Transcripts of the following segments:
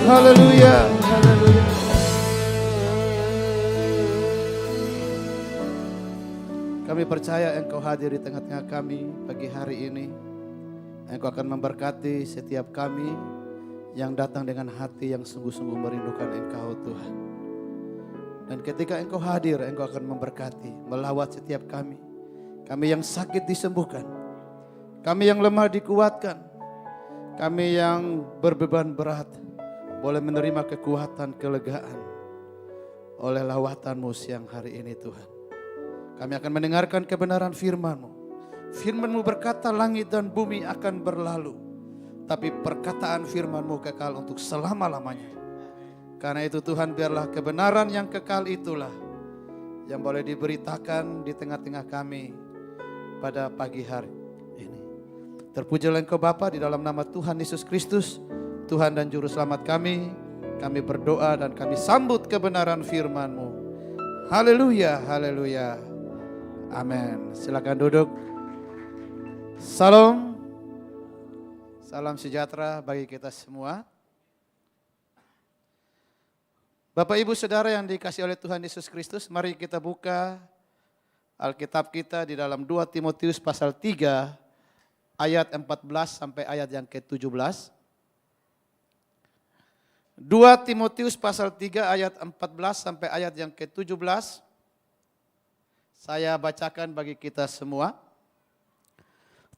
Haleluya, haleluya. Kami percaya Engkau hadir di tengah-tengah kami pagi hari ini. Engkau akan memberkati setiap kami yang datang dengan hati yang sungguh-sungguh merindukan Engkau Tuhan. Dan ketika Engkau hadir, Engkau akan memberkati, melawat setiap kami. Kami yang sakit disembuhkan, kami yang lemah dikuatkan, kami yang berbeban berat boleh menerima kekuatan, kelegaan oleh lawatan-Mu siang hari ini Tuhan. Kami akan mendengarkan kebenaran firman-Mu. Firman-Mu berkata langit dan bumi akan berlalu, tapi perkataan firman-Mu kekal untuk selama-lamanya. Karena itu Tuhan, biarlah kebenaran yang kekal itulah yang boleh diberitakan di tengah-tengah kami pada pagi hari ini. Terpujilah Engkau Bapa, di dalam nama Tuhan Yesus Kristus, Tuhan dan Juru Selamat kami berdoa dan kami sambut kebenaran firman-Mu. Haleluya, haleluya. Amin. Silakan duduk. Salam. Salam sejahtera bagi kita semua. Bapak Ibu Saudara yang dikasihi oleh Tuhan Yesus Kristus, mari kita buka Alkitab kita di dalam 2 Timotius pasal 3 ayat 14 sampai ayat yang ke-17. 2 Timotius pasal 3 ayat 14 sampai ayat yang ke-17. Saya bacakan bagi kita semua.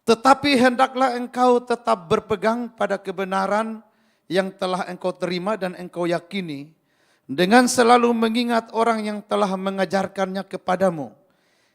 Tetapi hendaklah engkau tetap berpegang pada kebenaran yang telah engkau terima dan engkau yakini, dengan selalu mengingat orang yang telah mengajarkannya kepadamu.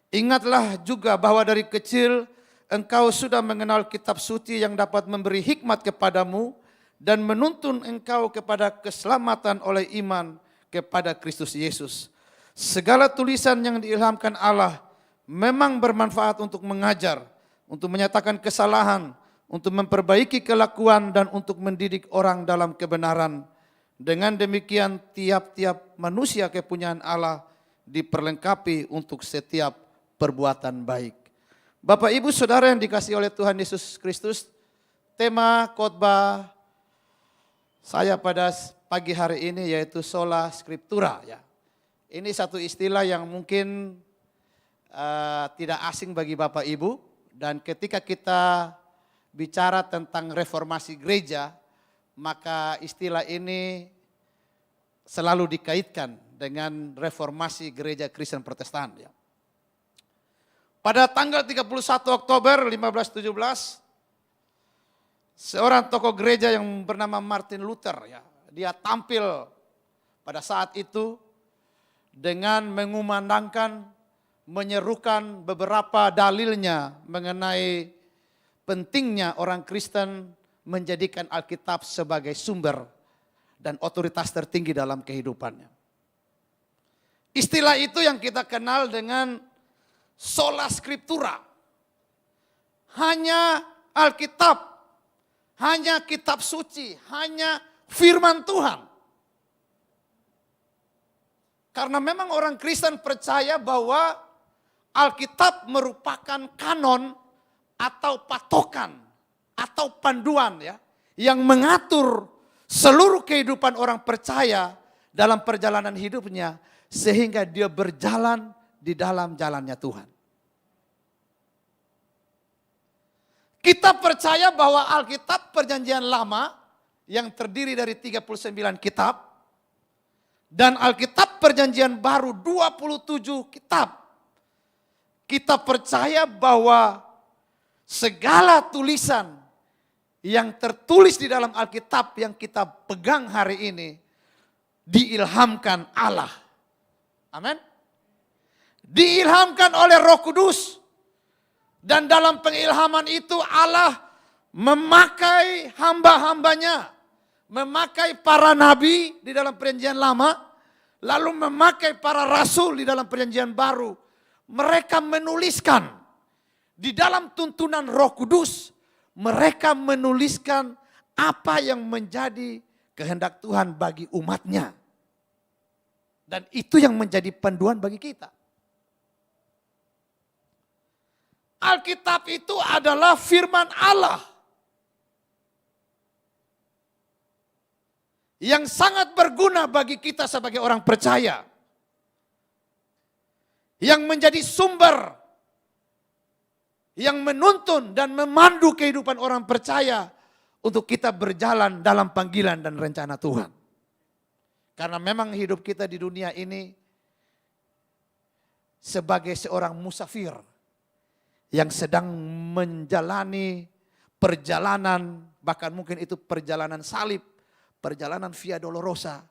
Ingatlah juga bahwa dari kecil engkau sudah mengenal kitab suci yang dapat memberi hikmat kepadamu dan menuntun engkau kepada keselamatan oleh iman kepada Kristus Yesus. Segala tulisan yang diilhamkan Allah memang bermanfaat untuk mengajar, untuk menyatakan kesalahan, untuk memperbaiki kelakuan dan untuk mendidik orang dalam kebenaran. Dengan demikian tiap-tiap manusia kepunyaan Allah diperlengkapi untuk setiap perbuatan baik. Bapak Ibu Saudara yang dikasihi oleh Tuhan Yesus Kristus, tema khotbah saya pada pagi hari ini yaitu sola scriptura ya. Ini satu istilah yang mungkin tidak asing bagi Bapak Ibu, dan ketika kita bicara tentang reformasi gereja, maka istilah ini selalu dikaitkan dengan reformasi gereja Kristen Protestan ya. Pada tanggal 31 Oktober 1517 seorang tokoh gereja yang bernama Martin Luther ya, dia tampil pada saat itu dengan mengumandangkan, menyerukan beberapa dalilnya mengenai pentingnya orang Kristen menjadikan Alkitab sebagai sumber dan otoritas tertinggi dalam kehidupannya. Istilah itu yang kita kenal dengan sola scriptura. Hanya Alkitab, hanya kitab suci, hanya firman Tuhan. Karena memang orang Kristen percaya bahwa Alkitab merupakan kanon atau patokan atau panduan ya, yang mengatur seluruh kehidupan orang percaya dalam perjalanan hidupnya sehingga dia berjalan di dalam jalannya Tuhan. Kita percaya bahwa Alkitab Perjanjian Lama yang terdiri dari 39 kitab dan Alkitab Perjanjian Baru 27 kitab. Kita percaya bahwa segala tulisan yang tertulis di dalam Alkitab yang kita pegang hari ini diilhamkan Allah. Amin. Diilhamkan oleh Roh Kudus. Dan dalam pengilhaman itu Allah memakai hamba-hambanya. Memakai para nabi di dalam Perjanjian Lama. Lalu memakai para rasul di dalam Perjanjian Baru. Mereka menuliskan di dalam tuntunan Roh Kudus. Mereka menuliskan apa yang menjadi kehendak Tuhan bagi umatnya. Dan itu yang menjadi panduan bagi kita. Alkitab itu adalah firman Allah yang sangat berguna bagi kita sebagai orang percaya, yang menjadi sumber, yang menuntun dan memandu kehidupan orang percaya untuk kita berjalan dalam panggilan dan rencana Tuhan. Karena memang hidup kita di dunia ini sebagai seorang musafir yang sedang menjalani perjalanan, bahkan mungkin itu perjalanan salib, perjalanan Via Dolorosa,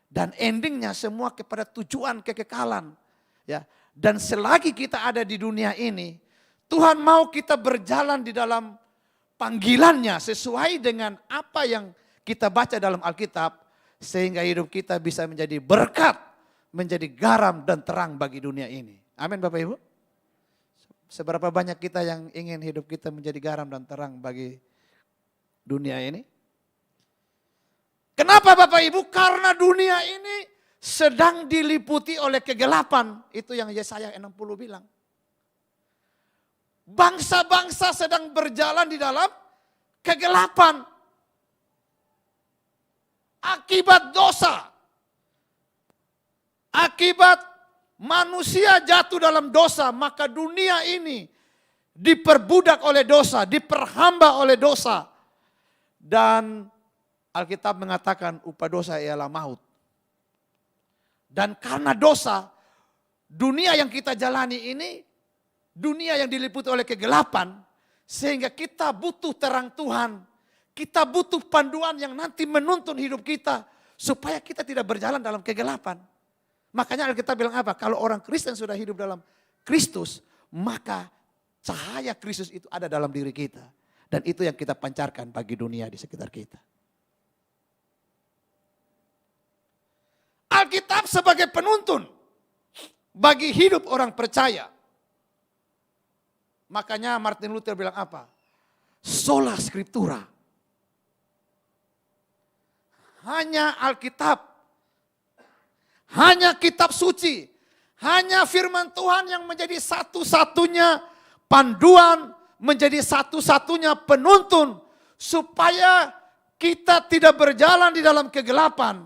dan endingnya semua kepada tujuan kekekalan. Ya, dan selagi kita ada di dunia ini, Tuhan mau kita berjalan di dalam panggilannya sesuai dengan apa yang kita baca dalam Alkitab, sehingga hidup kita bisa menjadi berkat, menjadi garam dan terang bagi dunia ini. Amin Bapak Ibu. Seberapa banyak kita yang ingin hidup kita menjadi garam dan terang bagi dunia ini? Kenapa Bapak Ibu? Karena dunia ini sedang diliputi oleh kegelapan. Itu yang Yesaya 60 bilang. Bangsa-bangsa sedang berjalan di dalam kegelapan. Akibat dosa. Akibat manusia jatuh dalam dosa, maka dunia ini diperbudak oleh dosa, diperhamba oleh dosa. Dan Alkitab mengatakan upah dosa ialah maut. Dan karena dosa, dunia yang kita jalani ini, dunia yang diliputi oleh kegelapan, sehingga kita butuh terang Tuhan. Kita butuh panduan yang nanti menuntun hidup kita, supaya kita tidak berjalan dalam kegelapan. Makanya Alkitab bilang apa? Kalau orang Kristen sudah hidup dalam Kristus, maka cahaya Kristus itu ada dalam diri kita. Dan itu yang kita pancarkan bagi dunia di sekitar kita. Alkitab sebagai penuntun bagi hidup orang percaya. Makanya Martin Luther bilang apa? Sola Scriptura. Hanya Alkitab. Hanya kitab suci. Hanya firman Tuhan yang menjadi satu-satunya panduan, menjadi satu-satunya penuntun. Supaya kita tidak berjalan di dalam kegelapan.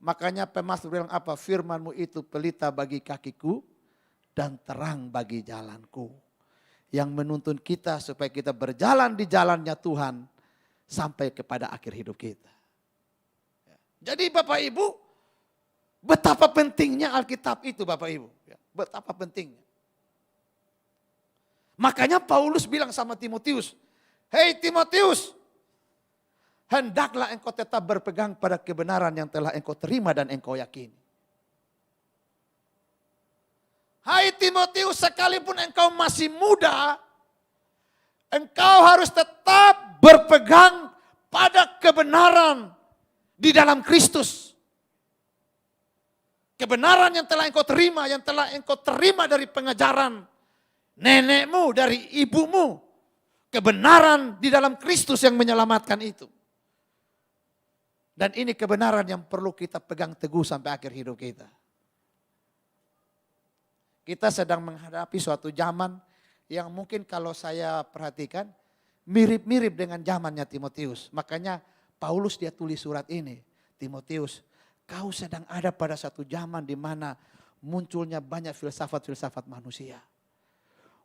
Makanya pemazmur bilang apa? Firman-Mu itu pelita bagi kakiku dan terang bagi jalanku. Yang menuntun kita supaya kita berjalan di jalannya Tuhan sampai kepada akhir hidup kita. Jadi Bapak Ibu, betapa pentingnya Alkitab itu Bapak Ibu. Betapa pentingnya. Makanya Paulus bilang sama Timotius, "Hei Timotius, hendaklah engkau tetap berpegang pada kebenaran yang telah engkau terima dan engkau yakini." Hai Timotius, sekalipun engkau masih muda, engkau harus tetap berpegang pada kebenaran di dalam Kristus. Kebenaran yang telah engkau terima, yang telah engkau terima dari pengajaran nenekmu, dari ibumu. Kebenaran di dalam Kristus yang menyelamatkan itu. Dan ini kebenaran yang perlu kita pegang teguh sampai akhir hidup kita. Kita sedang menghadapi suatu zaman yang mungkin kalau saya perhatikan mirip-mirip dengan zamannya Timotius. Makanya Paulus dia tulis surat ini. Timotius, kau sedang ada pada satu zaman di mana munculnya banyak filsafat-filsafat manusia.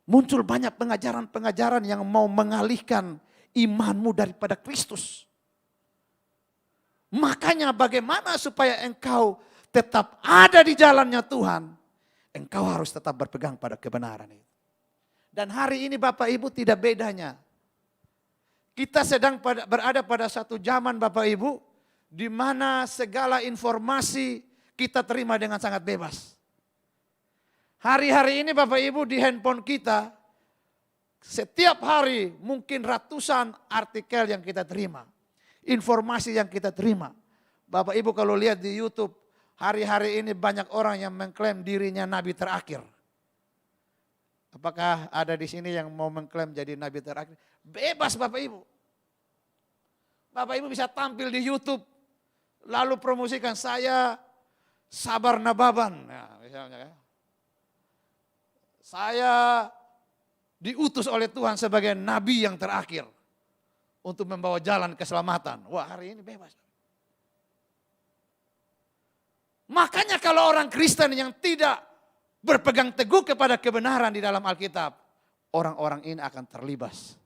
Muncul banyak pengajaran-pengajaran yang mau mengalihkan imanmu daripada Kristus. Makanya bagaimana supaya engkau tetap ada di jalannya Tuhan. Engkau harus tetap berpegang pada kebenaran itu. Dan hari ini Bapak Ibu tidak bedanya. Kita sedang berada pada satu zaman Bapak Ibu, di mana segala informasi kita terima dengan sangat bebas. Hari-hari ini Bapak Ibu di handphone kita, setiap hari mungkin ratusan artikel yang kita terima. Informasi yang kita terima. Bapak Ibu kalau lihat di YouTube, hari-hari ini banyak orang yang mengklaim dirinya nabi terakhir. Apakah ada di sini yang mau mengklaim jadi nabi terakhir? Bebas Bapak Ibu. Bapak Ibu bisa tampil di YouTube, lalu promosikan saya Sabar Nababan. Nah, misalnya, saya diutus oleh Tuhan sebagai nabi yang terakhir untuk membawa jalan keselamatan. Wah, hari ini bebas. Makanya kalau orang Kristen yang tidak berpegang teguh kepada kebenaran di dalam Alkitab, orang-orang ini akan terlibas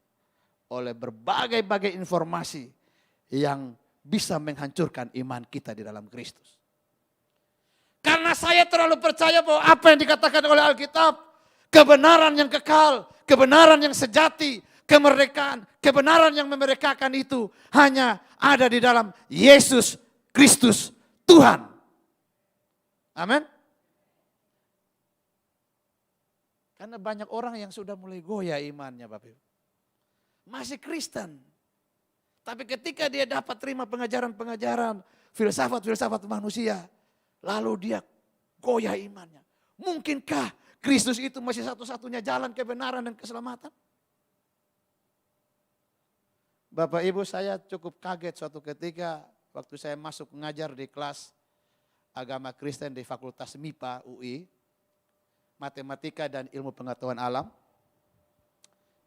oleh berbagai-bagai informasi yang bisa menghancurkan iman kita di dalam Kristus. Karena saya terlalu percaya bahwa apa yang dikatakan oleh Alkitab, kebenaran yang kekal, kebenaran yang sejati, kemerdekaan, kebenaran yang memerdekakan itu hanya ada di dalam Yesus Kristus Tuhan. Amin. Karena banyak orang yang sudah mulai goyah imannya Bapak Ibu. Masih Kristen. Tapi ketika dia dapat terima pengajaran-pengajaran, filsafat-filsafat manusia, lalu dia goyah imannya. Mungkinkah Kristus itu masih satu-satunya jalan kebenaran dan keselamatan? Bapak Ibu, saya cukup kaget suatu ketika waktu saya masuk mengajar di kelas agama Kristen di Fakultas MIPA UI, Matematika dan Ilmu Pengetahuan Alam.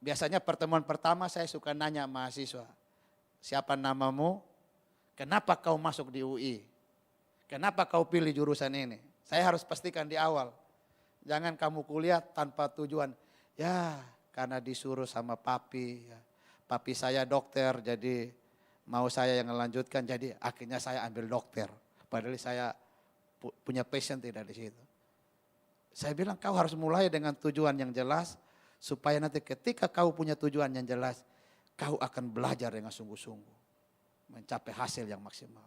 Biasanya pertemuan pertama saya suka nanya mahasiswa, siapa namamu? Kenapa kau masuk di UI? Kenapa kau pilih jurusan ini? Saya harus pastikan di awal. Jangan kamu kuliah tanpa tujuan. Ya karena disuruh sama papi. Ya. Papi saya dokter jadi mau saya yang melanjutkan. Jadi akhirnya saya ambil dokter. Padahal saya punya passion tidak di situ. Saya bilang kau harus mulai dengan tujuan yang jelas. Supaya nanti ketika kau punya tujuan yang jelas. Kau akan belajar dengan sungguh-sungguh. Mencapai hasil yang maksimal.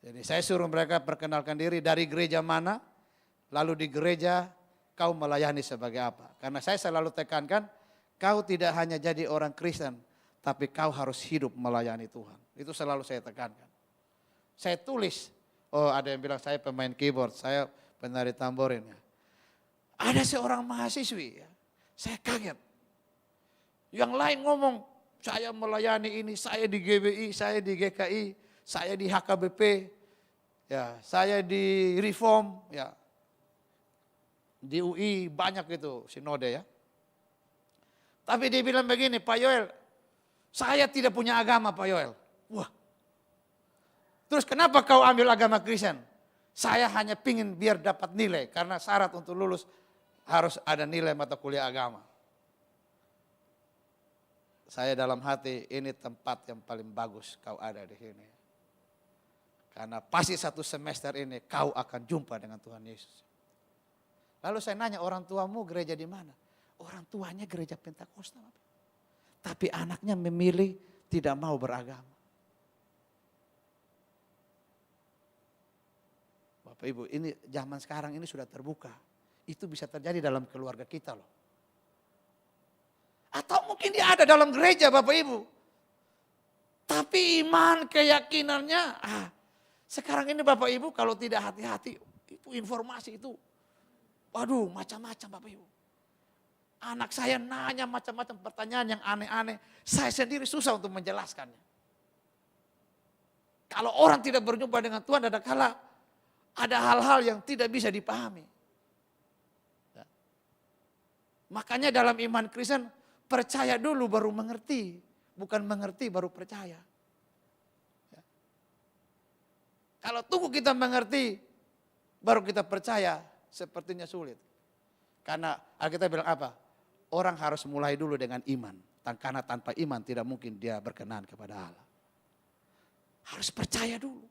Jadi saya suruh mereka perkenalkan diri dari gereja mana. Lalu di gereja kau melayani sebagai apa. Karena saya selalu tekankan. Kau tidak hanya jadi orang Kristen. Tapi kau harus hidup melayani Tuhan. Itu selalu saya tekankan. Saya tulis. Oh ada yang bilang saya pemain keyboard. Saya penari tamborin. Ya. Ada seorang mahasiswi. Ya. Saya kaget. Yang lain ngomong. Saya melayani ini. Saya di GBI. Saya di GKI. Saya di HKBP. Ya, saya di Reform. Ya. Di UI banyak itu sinode ya. Tapi dia bilang begini, Pak Yoel, saya tidak punya agama Pak Yoel. Wah. Terus kenapa kau ambil agama Kristen? Saya hanya pingin biar dapat nilai. Karena syarat untuk lulus harus ada nilai mata kuliah agama. Saya dalam hati ini tempat yang paling bagus kau ada di sini. Karena pasti satu semester ini kau akan jumpa dengan Tuhan Yesus. Lalu saya nanya orang tuamu gereja di mana? Orang tuanya gereja Pentakosta. Tapi anaknya memilih tidak mau beragama. Bapak Ibu, ini zaman sekarang ini sudah terbuka. Itu bisa terjadi dalam keluarga kita loh. Atau mungkin dia ada dalam gereja Bapak Ibu. Tapi iman keyakinannya, sekarang ini Bapak Ibu kalau tidak hati-hati, itu informasi itu. Waduh macam-macam Bapak Ibu. Anak saya nanya macam-macam pertanyaan yang aneh-aneh. Saya sendiri susah untuk menjelaskannya. Kalau orang tidak berjumpa dengan Tuhan, ada hal-hal yang tidak bisa dipahami. Ya. Makanya dalam iman Kristen, percaya dulu baru mengerti. Bukan mengerti baru percaya. Ya. Kalau tunggu kita mengerti, baru kita percaya, sepertinya sulit. Karena Alkitab bilang apa? Orang harus mulai dulu dengan iman. Karena tanpa iman tidak mungkin dia berkenan kepada Allah. Harus percaya dulu.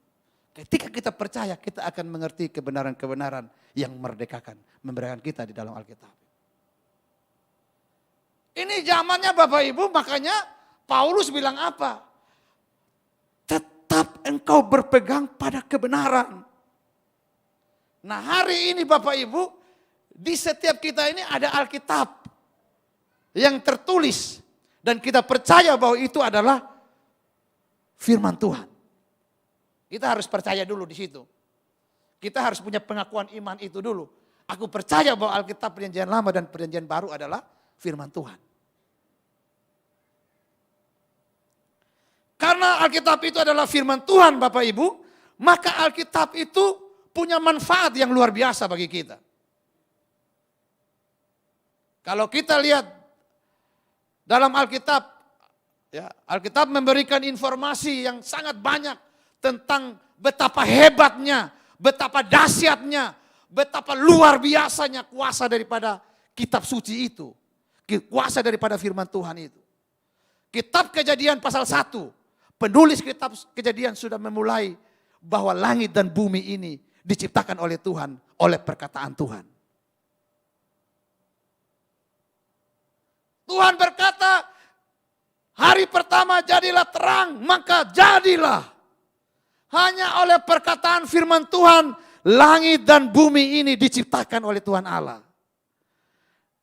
Ketika kita percaya, kita akan mengerti kebenaran-kebenaran yang merdekakan. Memberikan kita di dalam Alkitab. Ini zamannya Bapak Ibu, makanya Paulus bilang apa? Tetap engkau berpegang pada kebenaran. Nah hari ini Bapak Ibu, di setiap kita ini ada Alkitab. Yang tertulis. Dan kita percaya bahwa itu adalah firman Tuhan. Kita harus percaya dulu di situ. Kita harus punya pengakuan iman itu dulu. Aku percaya bahwa Alkitab perjanjian lama dan perjanjian baru adalah firman Tuhan. Karena Alkitab itu adalah firman Tuhan Bapak Ibu. Maka Alkitab itu punya manfaat yang luar biasa bagi kita. Kalau kita lihat dalam Alkitab, ya, Alkitab memberikan informasi yang sangat banyak tentang betapa hebatnya, betapa dahsyatnya, betapa luar biasanya kuasa daripada kitab suci itu. Kuasa daripada firman Tuhan itu. Kitab Kejadian pasal 1, penulis kitab Kejadian sudah memulai bahwa langit dan bumi ini diciptakan oleh Tuhan, oleh perkataan Tuhan. Tuhan berkata, hari pertama jadilah terang, maka jadilah. Hanya oleh perkataan firman Tuhan, langit dan bumi ini diciptakan oleh Tuhan Allah.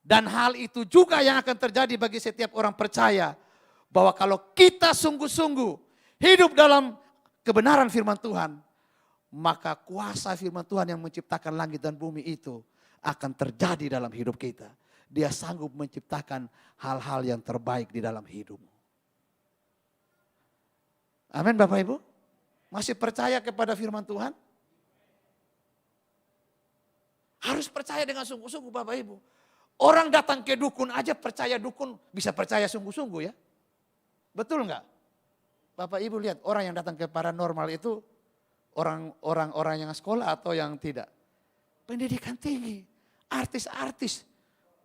Dan hal itu juga yang akan terjadi bagi setiap orang percaya. Bahwa kalau kita sungguh-sungguh hidup dalam kebenaran firman Tuhan, maka kuasa firman Tuhan yang menciptakan langit dan bumi itu akan terjadi dalam hidup kita. Dia sanggup menciptakan hal-hal yang terbaik di dalam hidupmu. Amin Bapak Ibu. Masih percaya kepada firman Tuhan? Harus percaya dengan sungguh-sungguh Bapak Ibu. Orang datang ke dukun aja percaya dukun, bisa percaya sungguh-sungguh ya. Betul enggak? Bapak Ibu lihat orang yang datang ke paranormal itu orang yang sekolah atau yang tidak? Pendidikan tinggi, artis-artis,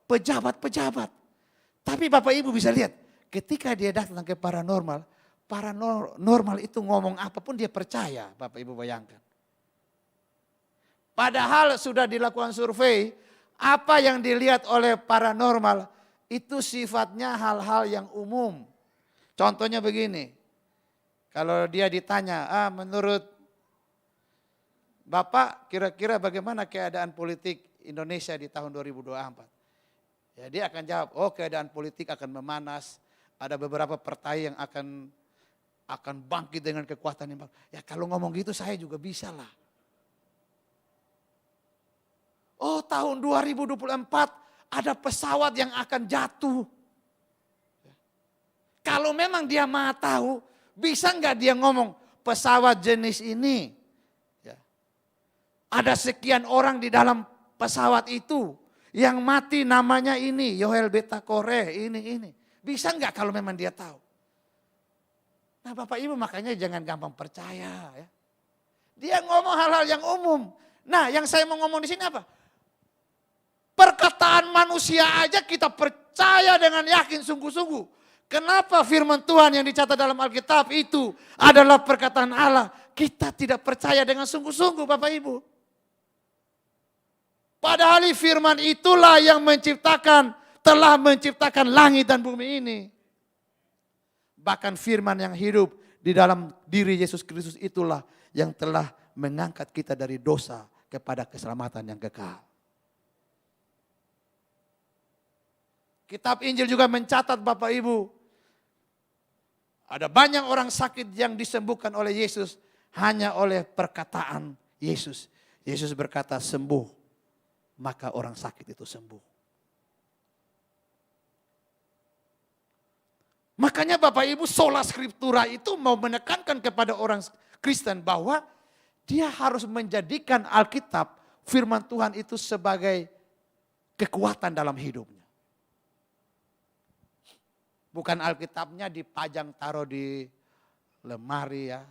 pejabat-pejabat. Tapi Bapak Ibu bisa lihat ketika dia datang ke paranormal itu ngomong apapun dia percaya, Bapak Ibu bayangkan. Padahal sudah dilakukan survei, apa yang dilihat oleh paranormal itu sifatnya hal-hal yang umum. Contohnya begini, kalau dia ditanya, menurut Bapak kira-kira bagaimana keadaan politik Indonesia di tahun 2024? Ya, dia akan jawab, keadaan politik akan memanas, ada beberapa partai yang akan bangkit dengan kekuatan yang bagus. Ya kalau ngomong gitu saya juga bisa lah. Tahun 2024 ada pesawat yang akan jatuh. Kalau memang dia maha tahu, bisa nggak dia ngomong pesawat jenis ini? Ya. Ada sekian orang di dalam pesawat itu, yang mati namanya ini, Yoel Beta Kore, ini. Bisa nggak kalau memang dia tahu? Nah Bapak Ibu makanya jangan gampang percaya. Ya. Dia ngomong hal-hal yang umum. Nah yang saya mau ngomong di sini apa? Perkataan manusia aja kita percaya dengan yakin sungguh-sungguh. Kenapa firman Tuhan yang dicatat dalam Alkitab itu adalah perkataan Allah? Kita tidak percaya dengan sungguh-sungguh Bapak Ibu. Padahal firman itulah yang telah menciptakan langit dan bumi ini. Bahkan firman yang hidup di dalam diri Yesus Kristus itulah yang telah mengangkat kita dari dosa kepada keselamatan yang kekal. Kitab Injil juga mencatat Bapak Ibu, ada banyak orang sakit yang disembuhkan oleh Yesus hanya oleh perkataan Yesus. Yesus berkata sembuh, maka orang sakit itu sembuh. Makanya Bapak Ibu sola scriptura itu mau menekankan kepada orang Kristen bahwa dia harus menjadikan Alkitab, firman Tuhan itu sebagai kekuatan dalam hidupnya. Bukan Alkitabnya dipajang taruh di lemari ya,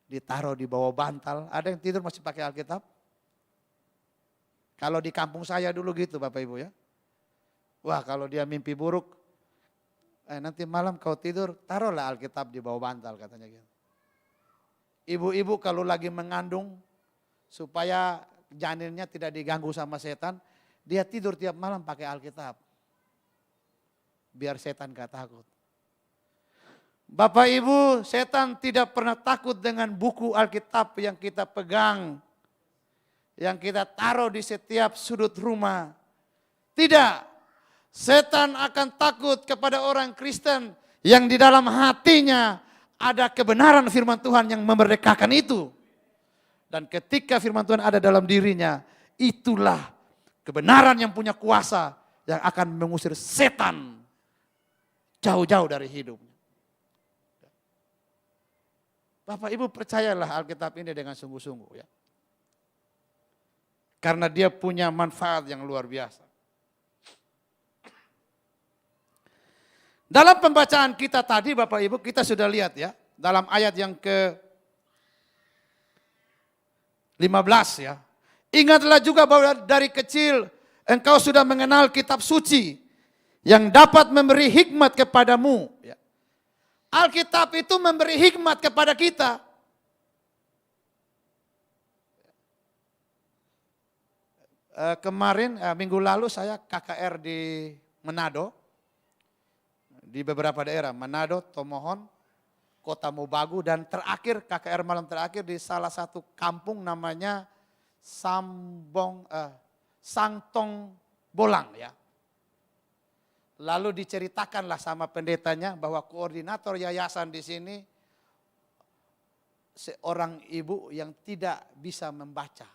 ditaruh di bawah bantal. Ada yang tidur masih pakai Alkitab? Kalau di kampung saya dulu gitu Bapak Ibu ya. Wah kalau dia mimpi buruk, nanti malam kau tidur taruhlah Alkitab di bawah bantal katanya gitu. Ibu-ibu kalau lagi mengandung supaya janinnya tidak diganggu sama setan, dia tidur tiap malam pakai Alkitab. Biar setan gak takut. Bapak Ibu, setan tidak pernah takut dengan buku Alkitab yang kita pegang. Yang kita taruh di setiap sudut rumah. Tidak. Setan akan takut kepada orang Kristen yang di dalam hatinya ada kebenaran firman Tuhan yang memerdekakan itu. Dan ketika firman Tuhan ada dalam dirinya, itulah kebenaran yang punya kuasa yang akan mengusir setan jauh-jauh dari hidupnya. Bapak Ibu percayalah Alkitab ini dengan sungguh-sungguh ya. Karena dia punya manfaat yang luar biasa. Dalam pembacaan kita tadi Bapak Ibu kita sudah lihat ya. Dalam ayat yang 15 ya. Ingatlah juga bahwa dari kecil engkau sudah mengenal kitab suci yang dapat memberi hikmat kepadamu. Ya. Alkitab itu memberi hikmat kepada kita. Kemarin, minggu lalu saya KKR di Manado. Di beberapa daerah, Manado, Tomohon, Kota Mobagu, dan terakhir KKR malam terakhir di salah satu kampung namanya Sangtong Bolang ya. Lalu diceritakanlah sama pendetanya bahwa koordinator yayasan di sini seorang ibu yang tidak bisa membaca.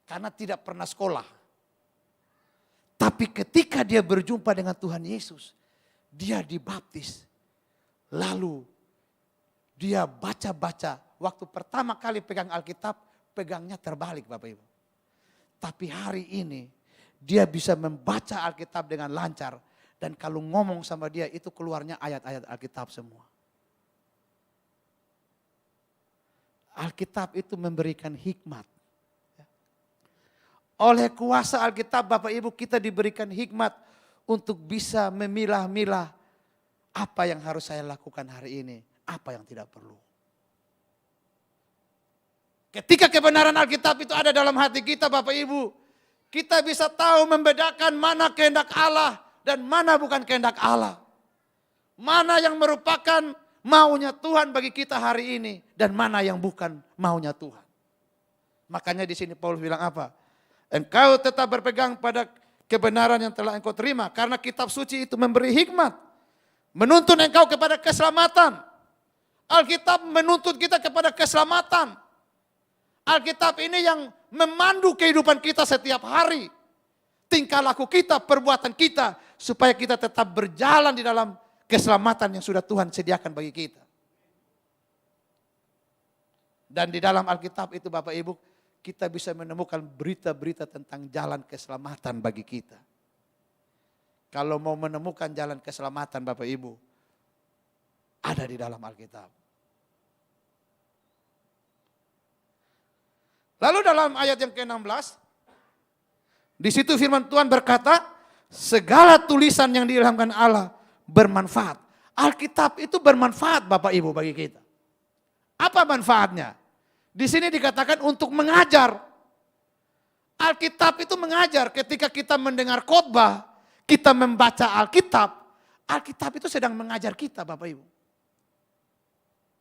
Karena tidak pernah sekolah. Tapi ketika dia berjumpa dengan Tuhan Yesus, dia dibaptis. Lalu dia baca-baca. Waktu pertama kali pegang Alkitab, pegangnya terbalik Bapak Ibu. Tapi hari ini dia bisa membaca Alkitab dengan lancar. Dan kalau ngomong sama dia itu keluarnya ayat-ayat Alkitab semua. Alkitab itu memberikan hikmat. Oleh kuasa Alkitab Bapak Ibu kita diberikan hikmat untuk bisa memilah-milah apa yang harus saya lakukan hari ini, apa yang tidak perlu. Ketika kebenaran Alkitab itu ada dalam hati kita Bapak Ibu, kita bisa tahu membedakan mana kehendak Allah dan mana bukan kehendak Allah. Mana yang merupakan maunya Tuhan bagi kita hari ini dan mana yang bukan maunya Tuhan. Makanya di sini Paulus bilang apa? Engkau tetap berpegang pada kebenaran yang telah engkau terima. Karena kitab suci itu memberi hikmat. Menuntun engkau kepada keselamatan. Alkitab menuntut kita kepada keselamatan. Alkitab ini yang memandu kehidupan kita setiap hari. Tingkah laku kita, perbuatan kita. Supaya kita tetap berjalan di dalam keselamatan yang sudah Tuhan sediakan bagi kita. Dan di dalam Alkitab itu Bapak Ibu, kita bisa menemukan berita-berita tentang jalan keselamatan bagi kita. Kalau mau menemukan jalan keselamatan Bapak Ibu, ada di dalam Alkitab. Lalu dalam ayat yang ke-16, di situ firman Tuhan berkata, segala tulisan yang diilhamkan Allah bermanfaat. Alkitab itu bermanfaat Bapak Ibu bagi kita. Apa manfaatnya? Di sini dikatakan untuk mengajar. Alkitab itu mengajar. Ketika kita mendengar khotbah, kita membaca Alkitab. Alkitab itu sedang mengajar kita Bapak Ibu.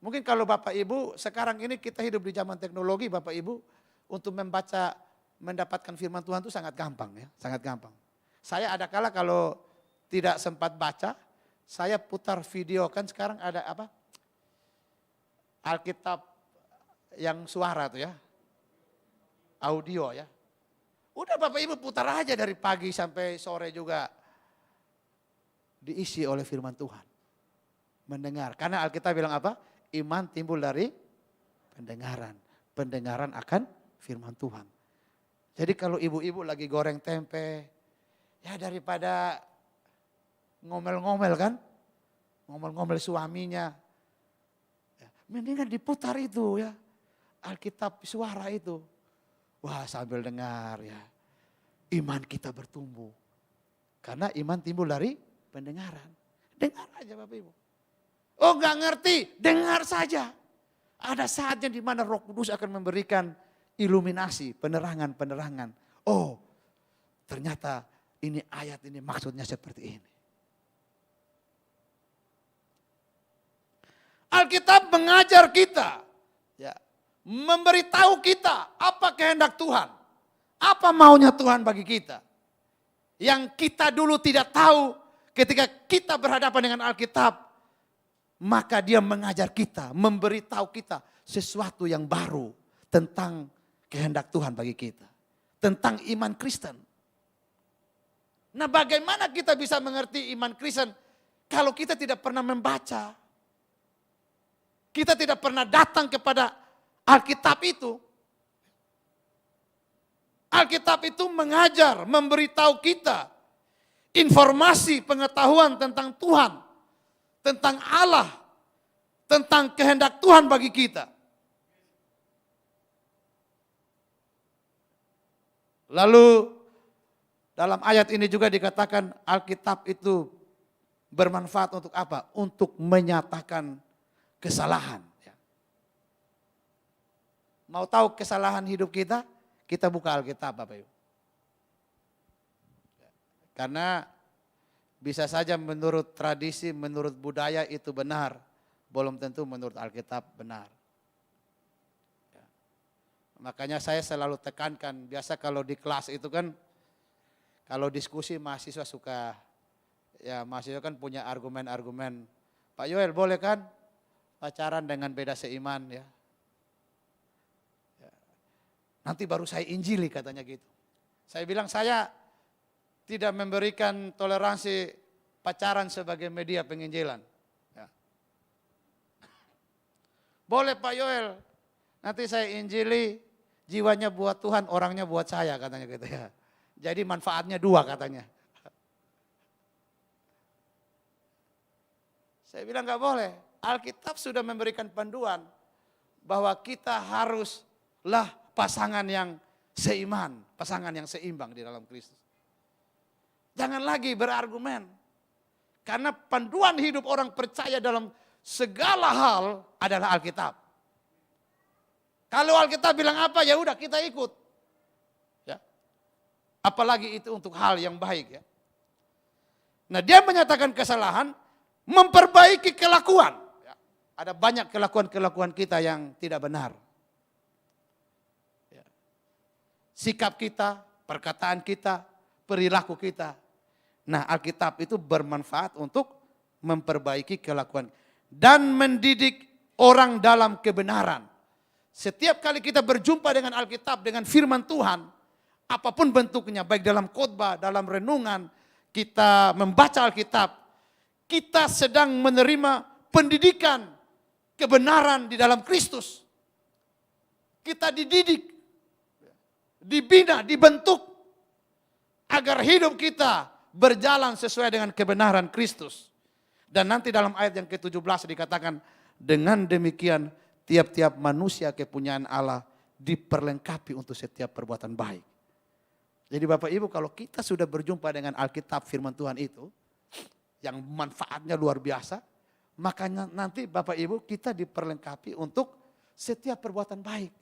Mungkin kalau Bapak Ibu sekarang ini kita hidup di zaman teknologi Bapak Ibu. Untuk membaca, mendapatkan firman Tuhan itu sangat gampang ya. Sangat gampang. Saya ada kala kalau tidak sempat baca, saya putar video. Kan sekarang ada apa? Alkitab yang suara tuh ya, audio ya. Udah Bapak Ibu putar aja dari pagi sampai sore juga. Diisi oleh firman Tuhan. Mendengar, karena Alkitab bilang apa? Iman timbul dari pendengaran. Pendengaran akan firman Tuhan. Jadi kalau ibu-ibu lagi goreng tempe, ya daripada ngomel-ngomel kan. Ngomel-ngomel suaminya. Ya, mendingan diputar itu ya. Alkitab suara itu. Wah sambil dengar ya. Iman kita bertumbuh. Karena iman timbul dari pendengaran. Dengar aja Bapak Ibu. Oh gak ngerti, dengar saja. Ada saatnya di mana Roh Kudus akan memberikan iluminasi, penerangan-penerangan. Oh ternyata ini ayat ini maksudnya seperti ini. Alkitab mengajar kita. Ya. Memberitahu kita apa kehendak Tuhan. Apa maunya Tuhan bagi kita. Yang kita dulu tidak tahu ketika kita berhadapan dengan Alkitab. Maka dia mengajar kita, memberitahu kita sesuatu yang baru tentang kehendak Tuhan bagi kita. Tentang iman Kristen. Nah bagaimana kita bisa mengerti iman Kristen kalau kita tidak pernah membaca. Kita tidak pernah datang kepada Alkitab itu. Alkitab itu mengajar, memberitahu kita informasi pengetahuan tentang Tuhan, tentang Allah, tentang kehendak Tuhan bagi kita. Lalu dalam ayat ini juga dikatakan Alkitab itu bermanfaat untuk apa? Untuk menyatakan kesalahan. Mau tahu kesalahan hidup kita? Kita buka Alkitab, Bapak Ibu. Karena bisa saja menurut tradisi, menurut budaya itu benar. Belum tentu menurut Alkitab benar. Makanya saya selalu tekankan, biasa kalau di kelas itu kan, kalau diskusi mahasiswa suka, ya mahasiswa kan punya argumen-argumen. Pak Yoel boleh kan pacaran dengan beda seiman ya? Nanti baru saya injili katanya gitu. Saya bilang saya tidak memberikan toleransi pacaran sebagai media penginjilan. Ya. Boleh Pak Yoel, nanti saya injili, jiwanya buat Tuhan, orangnya buat saya katanya gitu ya. Jadi manfaatnya dua katanya. Saya bilang gak boleh. Alkitab sudah memberikan panduan bahwa kita haruslah pasangan yang seiman, pasangan yang seimbang di dalam Kristus. Jangan lagi berargumen. Karena panduan hidup orang percaya dalam segala hal adalah Alkitab. Kalau Alkitab bilang apa ya udah kita ikut. Ya. Apalagi itu untuk hal yang baik ya. Nah, dia menyatakan kesalahan, memperbaiki kelakuan. Ya. Ada banyak kelakuan-kelakuan kita yang tidak benar. Sikap kita, perkataan kita, perilaku kita. Nah, Alkitab itu bermanfaat untuk memperbaiki kelakuan dan mendidik orang dalam kebenaran. Setiap kali kita berjumpa dengan Alkitab, dengan firman Tuhan, apapun bentuknya, baik dalam khotbah, dalam renungan, kita membaca Alkitab, kita sedang menerima pendidikan kebenaran di dalam Kristus. Kita dididik, dibina, dibentuk agar hidup kita berjalan sesuai dengan kebenaran Kristus. Dan nanti dalam ayat yang ke-17 dikatakan, dengan demikian tiap-tiap manusia kepunyaan Allah diperlengkapi untuk setiap perbuatan baik. Jadi Bapak Ibu, kalau kita sudah berjumpa dengan Alkitab firman Tuhan itu, yang manfaatnya luar biasa, makanya nanti Bapak Ibu kita diperlengkapi untuk setiap perbuatan baik.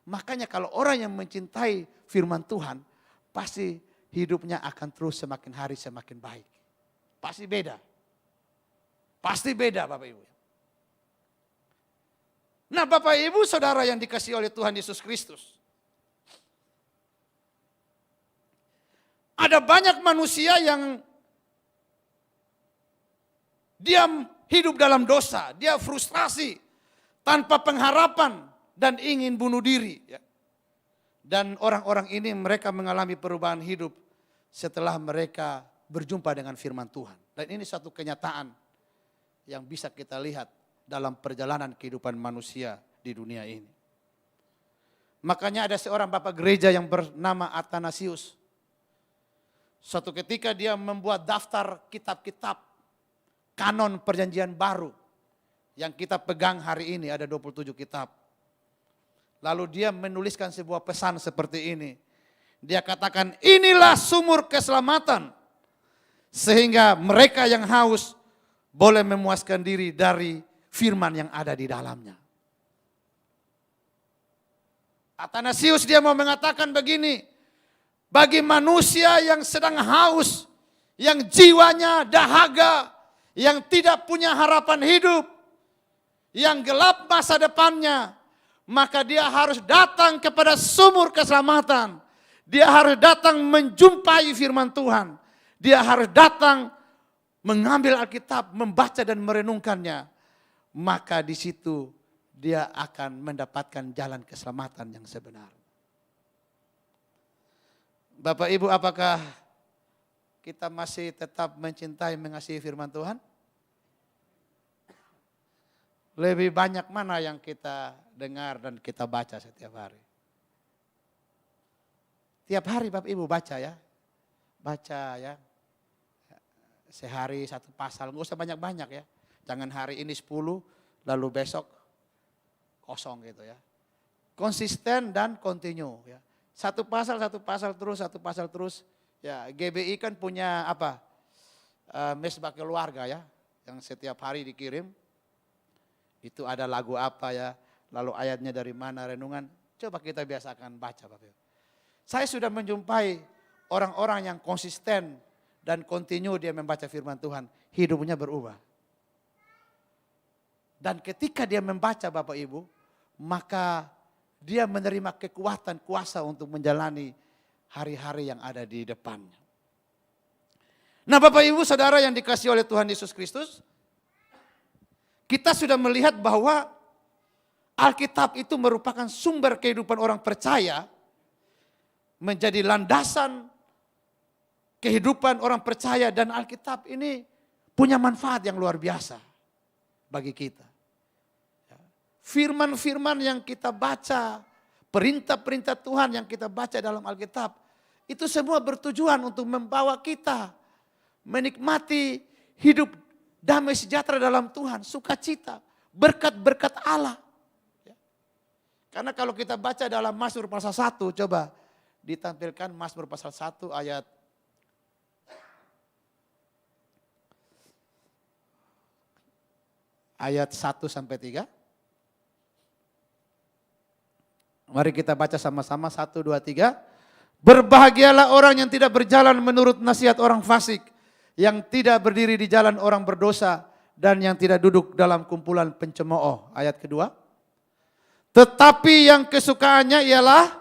Makanya kalau orang yang mencintai firman Tuhan, pasti hidupnya akan terus semakin hari semakin baik. Pasti beda. Pasti beda Bapak Ibu. Nah Bapak Ibu saudara yang dikasihi oleh Tuhan Yesus Kristus. Ada banyak manusia yang dia hidup dalam dosa, dia frustrasi, tanpa pengharapan, dan ingin bunuh diri. Dan orang-orang ini mereka mengalami perubahan hidup setelah mereka berjumpa dengan firman Tuhan. Dan ini satu kenyataan yang bisa kita lihat dalam perjalanan kehidupan manusia di dunia ini. Makanya ada seorang bapak gereja yang bernama Athanasius. Suatu ketika dia membuat daftar kitab-kitab kanon perjanjian baru yang kita pegang hari ini, ada 27 kitab. Lalu dia menuliskan sebuah pesan seperti ini. Dia katakan, inilah sumur keselamatan. Sehingga mereka yang haus boleh memuaskan diri dari firman yang ada di dalamnya. Athanasius dia mau mengatakan begini. Bagi manusia yang sedang haus, yang jiwanya dahaga, yang tidak punya harapan hidup, yang gelap masa depannya, maka dia harus datang kepada sumur keselamatan. Dia harus datang menjumpai firman Tuhan. Dia harus datang mengambil Alkitab, membaca dan merenungkannya. Maka di situ dia akan mendapatkan jalan keselamatan yang sebenar. Bapak Ibu, apakah kita masih tetap mencintai, mengasihi firman Tuhan? Lebih banyak mana yang kita dengar dan kita baca setiap hari? Tiap hari Bapak Ibu baca ya. Baca ya. Sehari satu pasal, nggak usah banyak-banyak ya. Jangan hari ini 10, lalu besok kosong gitu ya. Konsisten dan continue ya. Satu pasal terus. Ya, GBI kan punya apa? Mesbah keluarga ya, yang setiap hari dikirim. Itu ada lagu apa ya, lalu ayatnya dari mana, renungan. Coba kita biasakan baca Bapak Ibu. Saya sudah menjumpai orang-orang yang konsisten dan kontinu dia membaca firman Tuhan, hidupnya berubah. Dan ketika dia membaca Bapak Ibu, maka dia menerima kekuatan, kuasa untuk menjalani hari-hari yang ada di depannya. Nah Bapak Ibu Saudara yang dikasihi oleh Tuhan Yesus Kristus, kita sudah melihat bahwa Alkitab itu merupakan sumber kehidupan orang percaya, menjadi landasan kehidupan orang percaya, dan Alkitab ini punya manfaat yang luar biasa bagi kita. Firman-firman yang kita baca, perintah-perintah Tuhan yang kita baca dalam Alkitab, itu semua bertujuan untuk membawa kita menikmati hidup damai sejahtera dalam Tuhan, sukacita, berkat-berkat Allah. Karena kalau kita baca dalam Mazmur pasal 1, coba ditampilkan Mazmur pasal 1 ayat 1-3. Mari kita baca sama-sama 1, 2, 3. Berbahagialah orang yang tidak berjalan menurut nasihat orang fasik, yang tidak berdiri di jalan orang berdosa, dan yang tidak duduk dalam kumpulan pencemooh. Ayat kedua. Tetapi yang kesukaannya ialah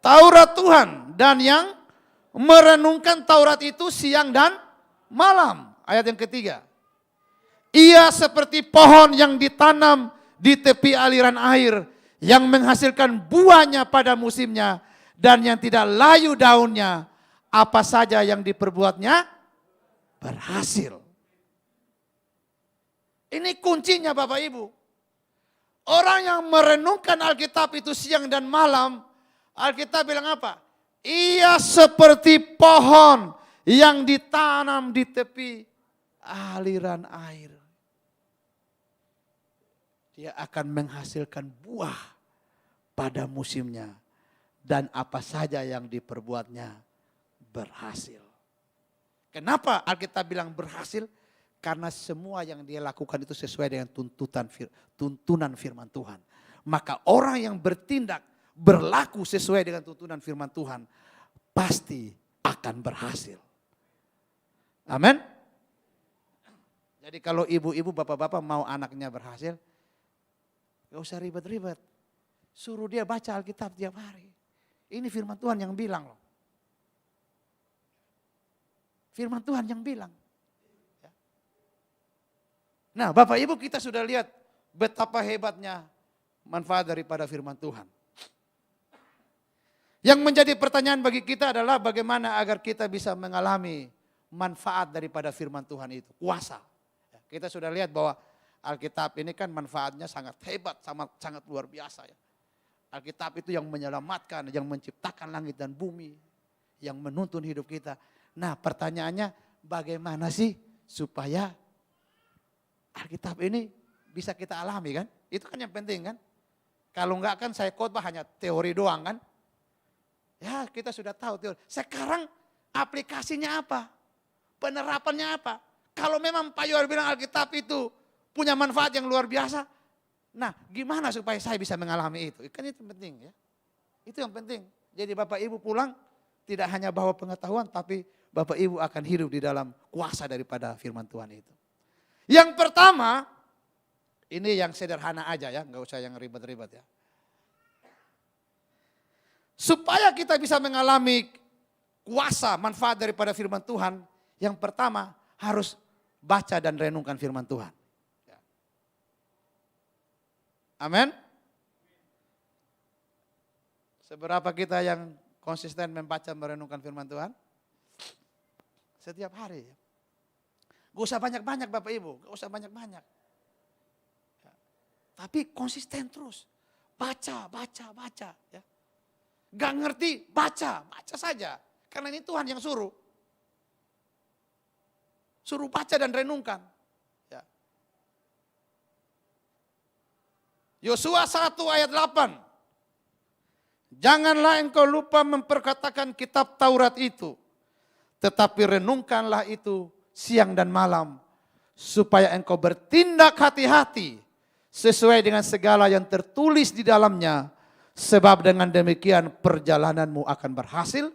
Taurat Tuhan, dan yang merenungkan Taurat itu siang dan malam. Ayat yang ketiga. Ia seperti pohon yang ditanam di tepi aliran air, yang menghasilkan buahnya pada musimnya, dan yang tidak layu daunnya, apa saja yang diperbuatnya berhasil. Ini kuncinya Bapak Ibu. Orang yang merenungkan Alkitab itu siang dan malam, Alkitab bilang apa? Ia seperti pohon yang ditanam di tepi aliran air. Dia akan menghasilkan buah pada musimnya, dan apa saja yang diperbuatnya berhasil. Kenapa Alkitab bilang berhasil? Karena semua yang dia lakukan itu sesuai dengan tuntunan firman Tuhan. Maka orang yang bertindak, berlaku sesuai dengan tuntunan firman Tuhan, pasti akan berhasil. Amin. Jadi kalau ibu-ibu, bapak-bapak mau anaknya berhasil, gak usah ribet-ribet. Suruh dia baca Alkitab tiap hari. Ini firman Tuhan yang bilang loh. Firman Tuhan yang bilang. Nah Bapak Ibu, kita sudah lihat betapa hebatnya manfaat daripada firman Tuhan. Yang menjadi pertanyaan bagi kita adalah bagaimana agar kita bisa mengalami manfaat daripada firman Tuhan itu. Kuasa. Kita sudah lihat bahwa Alkitab ini kan manfaatnya sangat hebat, sangat luar biasa ya. Alkitab itu yang menyelamatkan, yang menciptakan langit dan bumi, yang menuntun hidup kita. Nah pertanyaannya, bagaimana sih supaya Alkitab ini bisa kita alami kan? Itu kan yang penting kan? Kalau enggak kan saya khotbah hanya teori doang kan? Ya kita sudah tahu teori. Sekarang aplikasinya apa? Penerapannya apa? Kalau memang Pak Yohar bilang Alkitab itu punya manfaat yang luar biasa, nah gimana supaya saya bisa mengalami itu? Kan itu penting ya. Itu yang penting. Jadi Bapak Ibu pulang tidak hanya bawa pengetahuan, tapi Bapak Ibu akan hidup di dalam kuasa daripada firman Tuhan itu. Yang pertama, ini yang sederhana aja ya, nggak usah yang ribet-ribet ya. Supaya kita bisa mengalami kuasa, manfaat daripada firman Tuhan, yang pertama harus baca dan renungkan firman Tuhan. Amin. Seberapa kita yang konsisten membaca merenungkan firman Tuhan? Setiap hari. Gak usah banyak-banyak Bapak Ibu, gak usah banyak-banyak. Tapi konsisten terus. Baca. Ya. Gak ngerti, baca saja. Karena ini Tuhan yang suruh. Suruh baca dan renungkan. Yosua 1 ayat 8. Janganlah engkau lupa memperkatakan kitab Taurat itu, tetapi renungkanlah itu siang dan malam, supaya engkau bertindak hati-hati sesuai dengan segala yang tertulis di dalamnya, sebab dengan demikian perjalananmu akan berhasil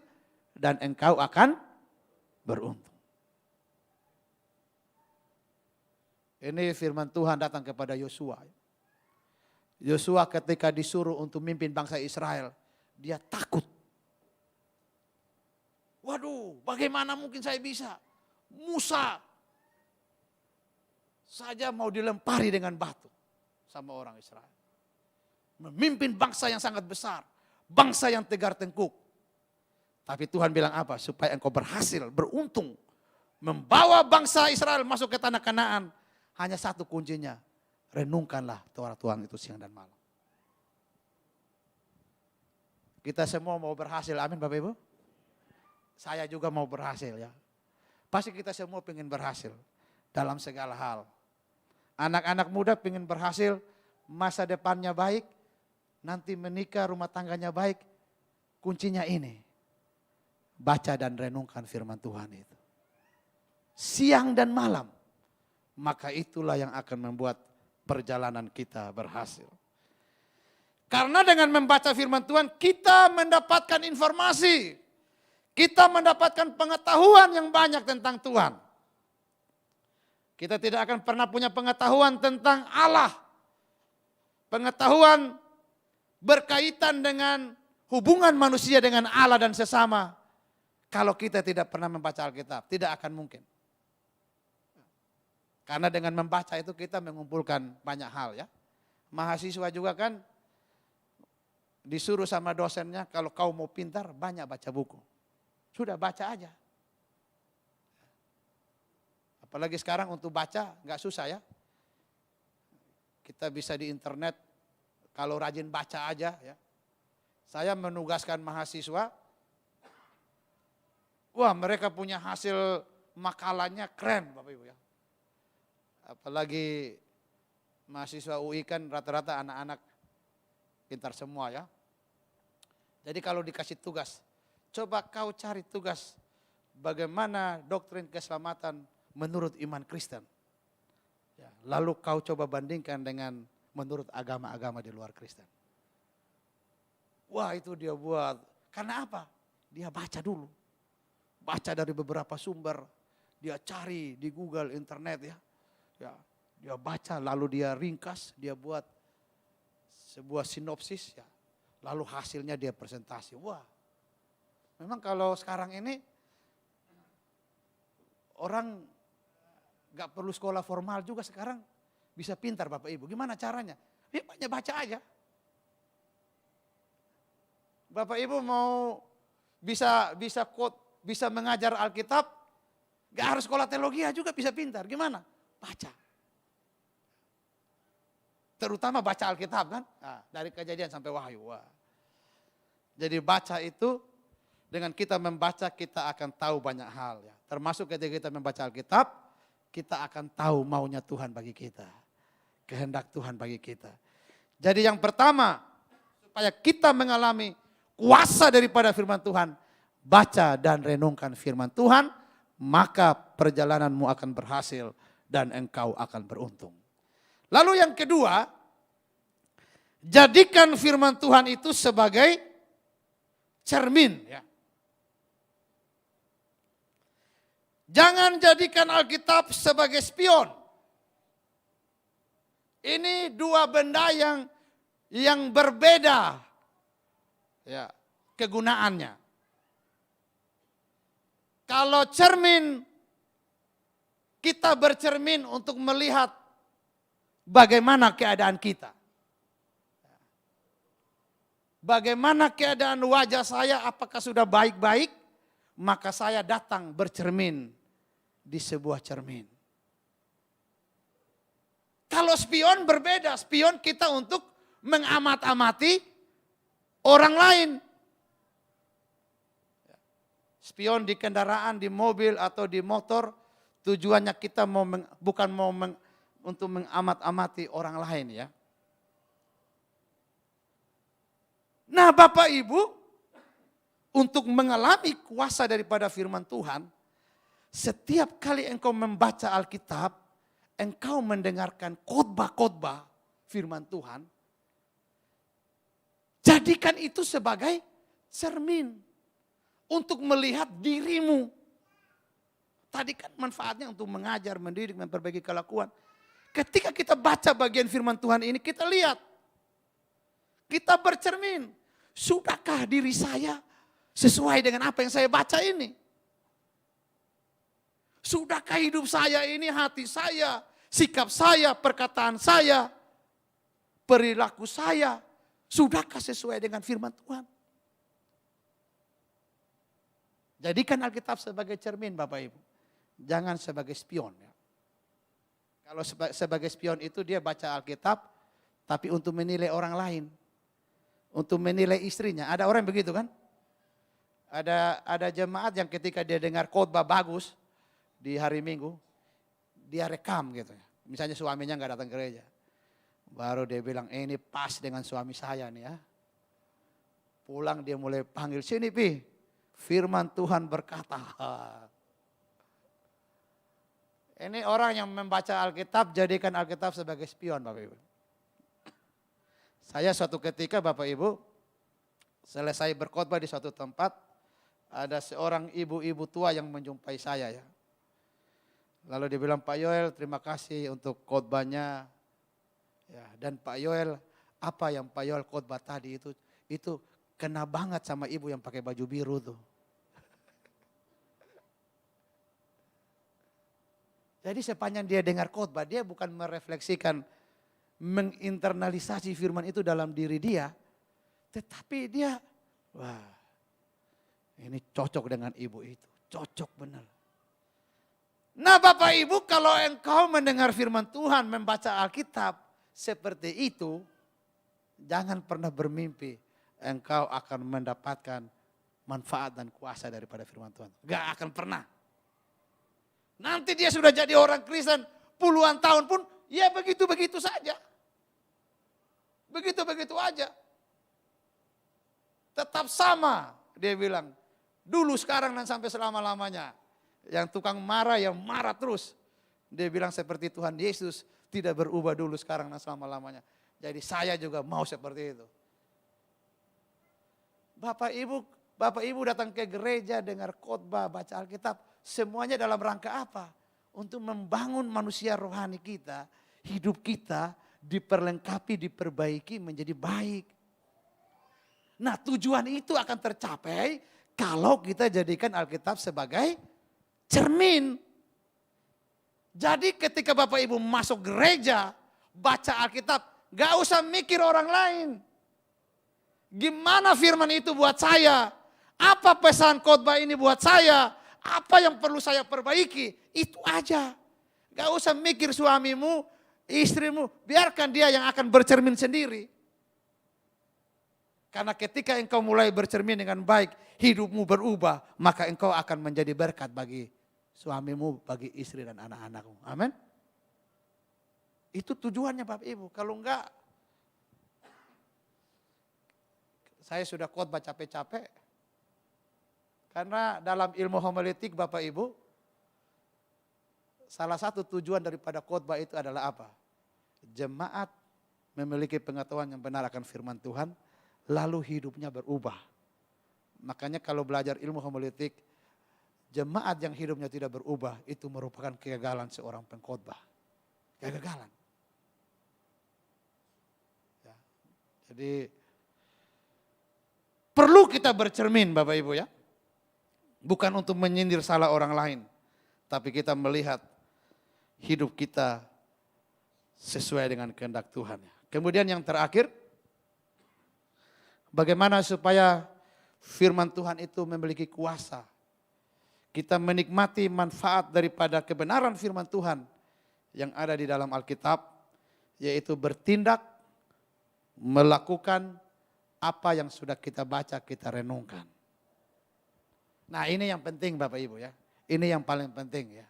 dan engkau akan beruntung. Ini firman Tuhan datang kepada Yosua. Yosua ketika disuruh untuk memimpin bangsa Israel, dia takut. Waduh, bagaimana mungkin saya bisa? Musa saja mau dilempari dengan batu sama orang Israel. Memimpin bangsa yang sangat besar, bangsa yang tegar tengkuk. Tapi Tuhan bilang apa? Supaya engkau berhasil, beruntung, membawa bangsa Israel masuk ke tanah Kanaan. Hanya satu kuncinya, renungkanlah Taurat Tuhan itu siang dan malam. Kita semua mau berhasil, amin Bapak Ibu. Saya juga mau berhasil ya. Pasti kita semua pengen berhasil dalam segala hal. Anak-anak muda pengen berhasil, masa depannya baik, nanti menikah, rumah tangganya baik. Kuncinya ini, baca dan renungkan firman Tuhan itu. Siang dan malam, maka itulah yang akan membuat perjalanan kita berhasil. Karena dengan membaca firman Tuhan, kita mendapatkan informasi. Kita mendapatkan pengetahuan yang banyak tentang Tuhan. Kita tidak akan pernah punya pengetahuan tentang Allah. Pengetahuan berkaitan dengan hubungan manusia dengan Allah dan sesama. Kalau kita tidak pernah membaca Alkitab, tidak akan mungkin. Karena dengan membaca itu kita mengumpulkan banyak hal ya. Mahasiswa juga kan disuruh sama dosennya, kalau kau mau pintar banyak baca buku. Sudah baca aja. Apalagi sekarang untuk baca nggak susah ya. Kita bisa di internet, kalau rajin baca aja ya. Saya menugaskan mahasiswa, wah mereka punya hasil makalahnya keren Bapak Ibu ya. Apalagi mahasiswa UI kan rata-rata anak-anak pintar semua ya. Jadi kalau dikasih tugas, coba kau cari tugas bagaimana doktrin keselamatan menurut iman Kristen. Ya, lalu kau coba bandingkan dengan menurut agama-agama di luar Kristen. Wah itu dia buat, karena apa? Dia baca dulu. Baca dari beberapa sumber, dia cari di Google, internet ya. Ya, dia baca lalu dia ringkas, dia buat sebuah sinopsis ya. Lalu hasilnya dia presentasi. Wah, memang kalau sekarang ini orang gak perlu sekolah formal juga sekarang bisa pintar Bapak Ibu. Gimana caranya? Ya banyak baca aja. Bapak Ibu mau bisa quote, bisa mengajar Alkitab, gak harus sekolah teologi juga bisa pintar. Gimana? Baca. Terutama baca Alkitab kan, nah, dari Kejadian sampai Wahyu. Wah. Jadi baca itu, dengan kita membaca kita akan tahu banyak hal ya. Termasuk ketika kita membaca Alkitab, kita akan tahu maunya Tuhan bagi kita. Kehendak Tuhan bagi kita. Jadi yang pertama, supaya kita mengalami kuasa daripada firman Tuhan, baca dan renungkan firman Tuhan, maka perjalananmu akan berhasil dan engkau akan beruntung. Lalu yang kedua, jadikan firman Tuhan itu sebagai cermin. Ya. Jangan jadikan Alkitab sebagai spion. Ini dua benda yang berbeda ya, kegunaannya. Kalau cermin, kita bercermin untuk melihat bagaimana keadaan kita. Bagaimana keadaan wajah saya, apakah sudah baik-baik? Maka saya datang bercermin di sebuah cermin. Kalau spion berbeda, spion kita untuk mengamat-amati orang lain. Spion di kendaraan, di mobil atau di motor, tujuannya kita bukan untuk mengamat-amati orang lain ya. Nah Bapak Ibu, untuk mengalami kuasa daripada firman Tuhan, setiap kali engkau membaca Alkitab, engkau mendengarkan khotbah-khotbah firman Tuhan, jadikan itu sebagai cermin untuk melihat dirimu. Tadi kan manfaatnya untuk mengajar, mendidik, memperbaiki kelakuan. Ketika kita baca bagian firman Tuhan ini, kita lihat. Kita bercermin. Sudahkah diri saya sesuai dengan apa yang saya baca ini? Sudahkah hidup saya ini, hati saya, sikap saya, perkataan saya, perilaku saya, sudahkah sesuai dengan firman Tuhan? Jadikan Alkitab sebagai cermin Bapak Ibu. Jangan sebagai spion. Ya. Kalau sebagai spion itu dia baca Alkitab, tapi untuk menilai orang lain. Untuk menilai istrinya. Ada orang begitu kan? Ada jemaat yang ketika dia dengar khotbah bagus di hari Minggu, dia rekam gitu ya. Misalnya suaminya nggak datang ke gereja. Baru dia bilang, ini pas dengan suami saya nih ya. Pulang dia mulai panggil, sini Pi, firman Tuhan berkata. Ini orang yang membaca Alkitab, jadikan Alkitab sebagai spion Bapak Ibu. Saya suatu ketika Bapak Ibu, selesai berkhotbah di suatu tempat, ada seorang ibu-ibu tua yang menjumpai saya ya. Lalu dia bilang, Pak Yoel terima kasih untuk khotbahnya. Ya, dan Pak Yoel, apa yang Pak Yoel khotbah tadi itu kena banget sama ibu yang pakai baju biru tuh. Jadi sepanjang dia dengar khotbah, dia bukan merefleksikan, menginternalisasi firman itu dalam diri dia. Tetapi dia, wah ini cocok dengan ibu itu, cocok benar. Nah Bapak Ibu, kalau engkau mendengar firman Tuhan, membaca Alkitab seperti itu, jangan pernah bermimpi engkau akan mendapatkan manfaat dan kuasa daripada firman Tuhan. Gak akan pernah. Nanti dia sudah jadi orang Kristen puluhan tahun pun, ya begitu-begitu saja. Begitu-begitu aja. Tetap sama, dia bilang. Dulu, sekarang, dan sampai selama-lamanya. Yang tukang marah, yang marah terus. Dia bilang seperti Tuhan Yesus, tidak berubah dulu, sekarang, dan selama-lamanya. Jadi saya juga mau seperti itu. Bapak Ibu datang ke gereja, dengar khotbah, baca Alkitab. Semuanya dalam rangka apa? Untuk membangun manusia rohani kita, hidup kita diperlengkapi, diperbaiki menjadi baik. Nah tujuan itu akan tercapai kalau kita jadikan Alkitab sebagai cermin. Jadi ketika Bapak Ibu masuk gereja, baca Alkitab, gak usah mikir orang lain. Gimana firman itu buat saya? Apa pesan khotbah ini buat saya? Apa yang perlu saya perbaiki? Itu aja. Gak usah mikir suamimu, istrimu. Biarkan dia yang akan bercermin sendiri. Karena ketika engkau mulai bercermin dengan baik, hidupmu berubah. Maka engkau akan menjadi berkat bagi suamimu, bagi istri dan anak-anakmu. Amin. Itu tujuannya Bapak Ibu. Kalau enggak, saya sudah khotbah capek-capek. Karena dalam ilmu homiletik Bapak Ibu, salah satu tujuan daripada khotbah itu adalah apa? Jemaat memiliki pengetahuan yang benar akan firman Tuhan, lalu hidupnya berubah. Makanya kalau belajar ilmu homiletik, jemaat yang hidupnya tidak berubah, itu merupakan kegagalan seorang pengkhotbah. Kegagalan. Ya, jadi perlu kita bercermin Bapak Ibu ya. Bukan untuk menyindir salah orang lain. Tapi kita melihat hidup kita sesuai dengan kehendak Tuhan. Kemudian yang terakhir, bagaimana supaya firman Tuhan itu memiliki kuasa. Kita menikmati manfaat daripada kebenaran firman Tuhan yang ada di dalam Alkitab. Yaitu bertindak, melakukan apa yang sudah kita baca, kita renungkan. Nah ini yang penting Bapak Ibu ya. Ini yang paling penting ya.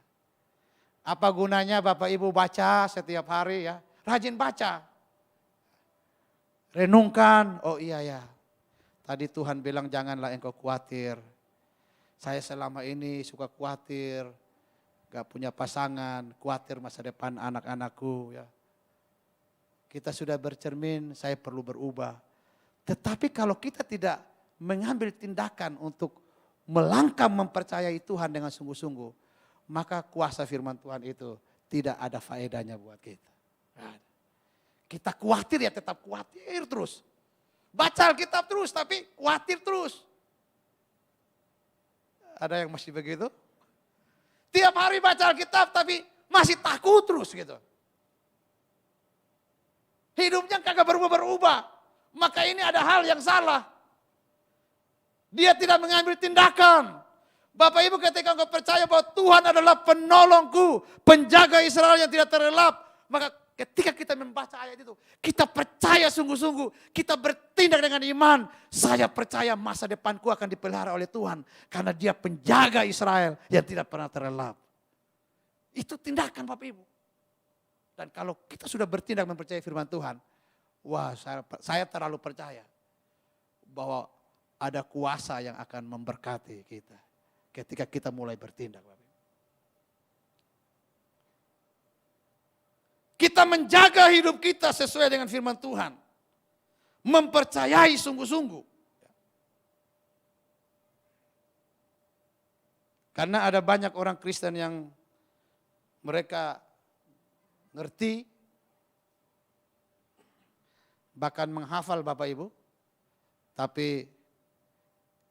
Apa gunanya Bapak Ibu baca setiap hari ya. Rajin baca. Renungkan, oh iya ya. Tadi Tuhan bilang janganlah engkau khawatir. Saya selama ini suka khawatir, gak punya pasangan, khawatir masa depan anak-anakku ya. Kita sudah bercermin, saya perlu berubah. Tetapi kalau kita tidak mengambil tindakan untuk melangkah mempercayai Tuhan dengan sungguh-sungguh, maka kuasa firman Tuhan itu tidak ada faedahnya buat kita. Kita khawatir ya tetap khawatir terus. Baca Alkitab terus tapi khawatir terus. Ada yang masih begitu? Tiap hari baca Alkitab tapi masih takut terus gitu. Hidupnya kagak berubah-berubah. Maka ini ada hal yang salah. Dia tidak mengambil tindakan. Bapak Ibu ketika engkau percaya bahwa Tuhan adalah penolongku, penjaga Israel yang tidak terelap. Maka ketika kita membaca ayat itu, kita percaya sungguh-sungguh, kita bertindak dengan iman. Saya percaya masa depanku akan dipelihara oleh Tuhan. Karena dia penjaga Israel yang tidak pernah terelap. Itu tindakan Bapak Ibu. Dan kalau kita sudah bertindak mempercayai firman Tuhan, wah saya terlalu percaya bahwa ada kuasa yang akan memberkati kita. Ketika kita mulai bertindak Bapak Ibu. Kita menjaga hidup kita sesuai dengan firman Tuhan. Mempercayai sungguh-sungguh. Karena ada banyak orang Kristen yang mereka ngerti, bahkan menghafal Bapak Ibu, tapi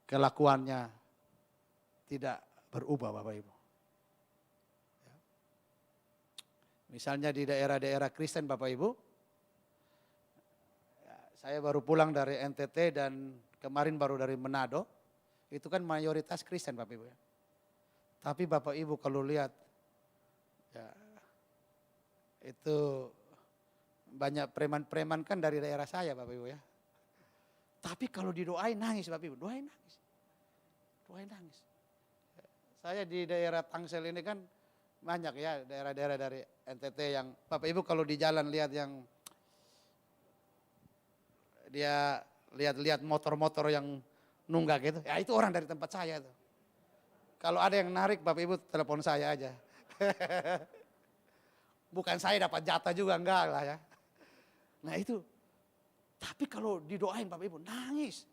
kelakuannya tidak berubah Bapak Ibu. Misalnya di daerah-daerah Kristen Bapak Ibu, saya baru pulang dari NTT dan kemarin baru dari Manado, itu kan mayoritas Kristen Bapak Ibu ya. Tapi Bapak Ibu kalau lihat, ya, itu banyak preman-preman kan dari daerah saya Bapak Ibu ya. Tapi kalau didoain nangis Bapak Ibu, doain nangis. Doain nangis. Saya di daerah Tangsel ini kan banyak ya daerah-daerah dari NTT yang Bapak Ibu kalau di jalan lihat yang dia lihat-lihat motor-motor yang nunggak gitu, ya itu orang dari tempat saya tuh. Kalau ada yang narik Bapak Ibu telepon saya aja. Bukan saya dapat jatah juga enggak lah ya. Nah itu, tapi kalau didoain Bapak Ibu nangis.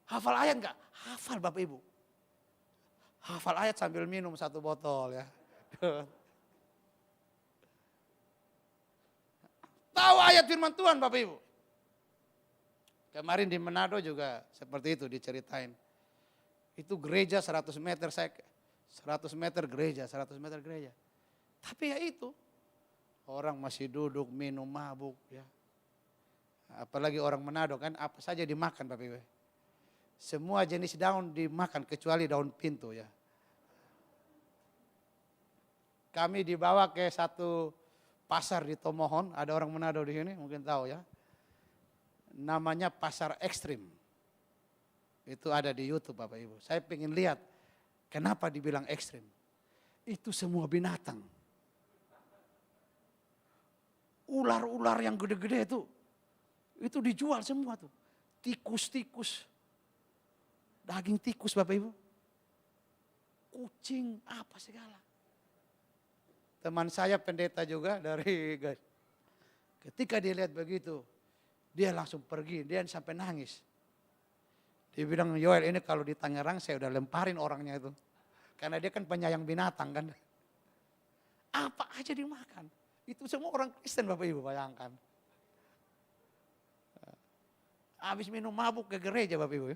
Hafal ayat enggak? Hafal Bapak Ibu. Hafal ayat sambil minum satu botol ya. Tahu ayat firman Tuhan Bapak Ibu. Kemarin di Manado juga seperti itu diceritain. Itu gereja 100 meter, 100 meter gereja, 100 meter gereja. Tapi ya itu, orang masih duduk minum mabuk ya. Apalagi orang Manado kan apa saja dimakan Bapak Ibu. Semua jenis daun dimakan kecuali daun pintu ya. Kami dibawa ke satu pasar di Tomohon, ada orang Manado di sini mungkin tahu ya. Namanya pasar ekstrim. Itu ada di YouTube Bapak Ibu. Saya pengen lihat kenapa dibilang ekstrim. Itu semua binatang. Ular-ular yang gede-gede itu dijual semua tuh. Tikus-tikus. Daging tikus Bapak Ibu. Kucing apa segala. Teman saya pendeta juga dari guys. Ketika dia lihat begitu, dia langsung pergi, dia sampai nangis. Dia bilang, Yoel ini kalau di Tangerang saya udah lemparin orangnya itu. Karena dia kan penyayang binatang kan. Apa aja dimakan. Itu semua orang Kristen Bapak Ibu bayangkan. Habis minum mabuk ke gereja Bapak Ibu.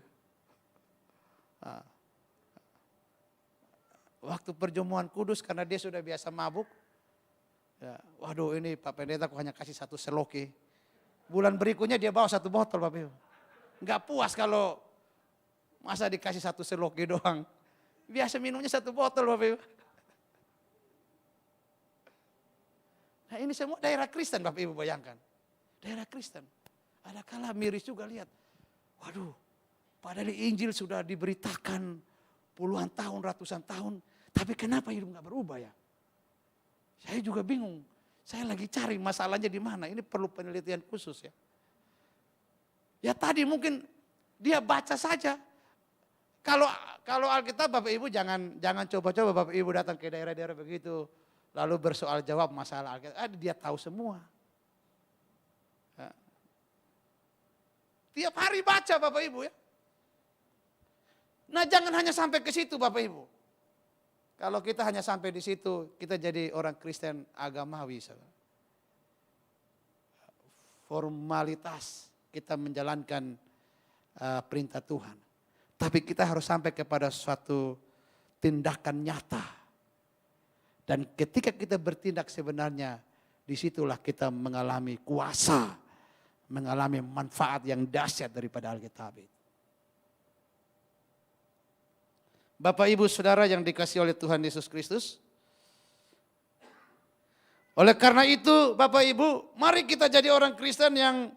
Waktu perjamuan kudus karena dia sudah biasa mabuk. Ya, waduh ini Pak Pendeta aku hanya kasih satu seloki. Bulan berikutnya dia bawa satu botol Bapak Ibu. Enggak puas kalau masa dikasih satu seloki doang. Biasa minumnya satu botol Bapak Ibu. Nah ini semua daerah Kristen Bapak Ibu bayangkan. Daerah Kristen. Ada kala miris juga lihat. Waduh, padahal di Injil sudah diberitakan puluhan tahun, ratusan tahun. Tapi kenapa hidup gak berubah ya? Saya juga bingung. Saya lagi cari masalahnya di mana. Ini perlu penelitian khusus ya. Ya tadi mungkin dia baca saja. Kalau Alkitab Bapak Ibu jangan coba-coba Bapak Ibu datang ke daerah-daerah begitu. Lalu bersoal jawab masalah Alkitab. Dia tahu semua. Tiap hari baca Bapak Ibu ya. Nah jangan hanya sampai ke situ Bapak Ibu. Kalau kita hanya sampai di situ, kita jadi orang Kristen agamawi. Formalitas kita menjalankan perintah Tuhan. Tapi kita harus sampai kepada suatu tindakan nyata. Dan ketika kita bertindak sebenarnya, disitulah kita mengalami kuasa, mengalami manfaat yang dahsyat daripada Alkitab itu. Bapak Ibu Saudara yang dikasihi oleh Tuhan Yesus Kristus. Oleh karena itu Bapak Ibu, mari kita jadi orang Kristen yang